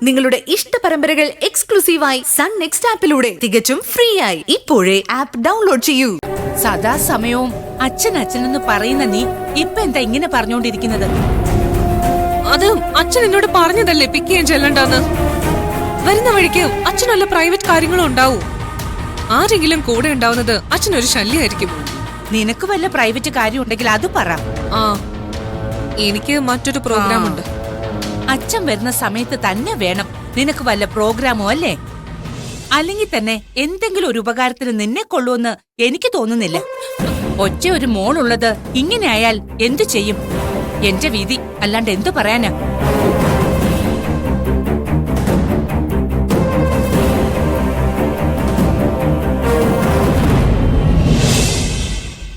നിങ്ങളുടെ ഇഷ്ട പരമ്പരകൾ എക്സ്ക്ലൂസീവായി സൺ നെക്സ്റ്റ് ആപ്പിലൂടെ തികച്ചും ഫ്രീ ആയി ഇപ്പോഴേ ആപ്പ് ഡൗൺലോഡ് ചെയ്യൂ. സദാസമയവും അച്ഛനെന്ന് പറയുന്ന നീ ഇപ്പൊ എന്താ ഇങ്ങനെ പറഞ്ഞുകൊണ്ടിരിക്കുന്നത്? അത് അച്ഛൻ എന്നോട് പറഞ്ഞതല്ലേ പിക്ക് ചെയ്യാൻ ചെല്ലണ്ടെന്ന്. വരുന്ന വഴിക്ക് അച്ഛൻ വല്ല പ്രൈവറ്റ് കാര്യങ്ങളും ഉണ്ടാവും. ആരെങ്കിലും കൂടെ ഉണ്ടാവുന്നത് അച്ഛനൊരു ശല്യമായിരിക്കും. നിനക്ക് വല്ല പ്രൈവറ്റ് കാര്യം ഉണ്ടെങ്കിൽ അത് പറ. ആ, എനിക്ക് മറ്റൊരു പ്രോഗ്രാം ഉണ്ട്. അച്ഛൻ വരുന്ന സമയത്ത് തന്നെ വേണം നിനക്ക് വല്ല പ്രോഗ്രാമോ അല്ലേ? അല്ലെങ്കിൽ തന്നെ എന്തെങ്കിലും ഒരു ഉപകാരത്തിന് നിന്നെ കൊള്ളുമെന്ന് എനിക്ക് തോന്നുന്നില്ല. ഒറ്റ ഒരു മോളുള്ളത് ഇങ്ങനെ ആയാൽ എന്തു ചെയ്യും? എന്റെ വിധി അല്ലാണ്ട് എന്തു പറയാനാ?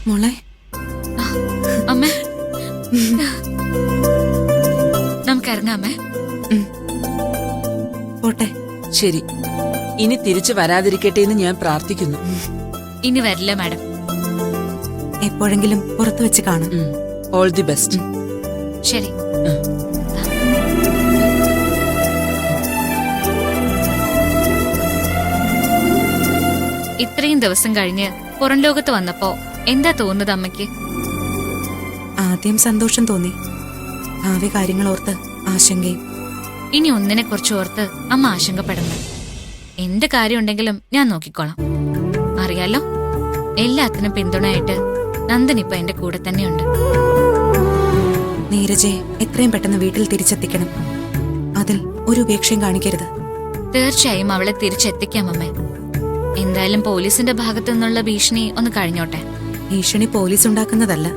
മോളെ, അമ്മേ നമുക്കിറങ്ങാമേ. പോട്ടെ. ശരി, ഇനി തിരിച്ചു വരാതിരിക്കട്ടെ എന്ന് ഞാൻ പ്രാർത്ഥിക്കുന്നു. ഇനി വരില്ല മാഡം. എപ്പോഴെങ്കിലും പുറത്തു വെച്ച് കാണും. All the best. ശരി. ഇത്രയും ദിവസം കഴിഞ്ഞ് പുറം ലോകത്ത് വന്നപ്പോ എന്താ തോന്നുന്നത് അമ്മയ്ക്ക്? ആദ്യം സന്തോഷം തോന്നി, ഭാവി കാര്യങ്ങൾ ഓർത്ത് ആശങ്കയും. ഇനി ഒന്നിനെ കുറിച്ച് ഓർത്ത് അമ്മ ആശങ്കപ്പെടുന്നു. എന്ത് കാര്യം ഉണ്ടെങ്കിലും ഞാൻ നോക്കിക്കോളാം. അറിയാലോ, എല്ലാത്തിനും പിന്തുണയായിട്ട് നന്ദൻ ഇപ്പൊ എന്റെ കൂടെ തന്നെയുണ്ട്. നീരജയെ എത്രയും പെട്ടെന്ന് വീട്ടിൽ തിരിച്ചെത്തിക്കണം. അതിൽ ഒരു ഉപേക്ഷയും കാണിക്കരുത്. തീർച്ചയായും അവളെ തിരിച്ചെത്തിക്കാം അമ്മേ. എന്തായാലും പോലീസിന്റെ ഭാഗത്തു നിന്നുള്ള ഭീഷണി ഒന്ന് കഴിഞ്ഞോട്ടെ. ഭീഷണി പോലീസ് ഉണ്ടാക്കുന്നതല്ല,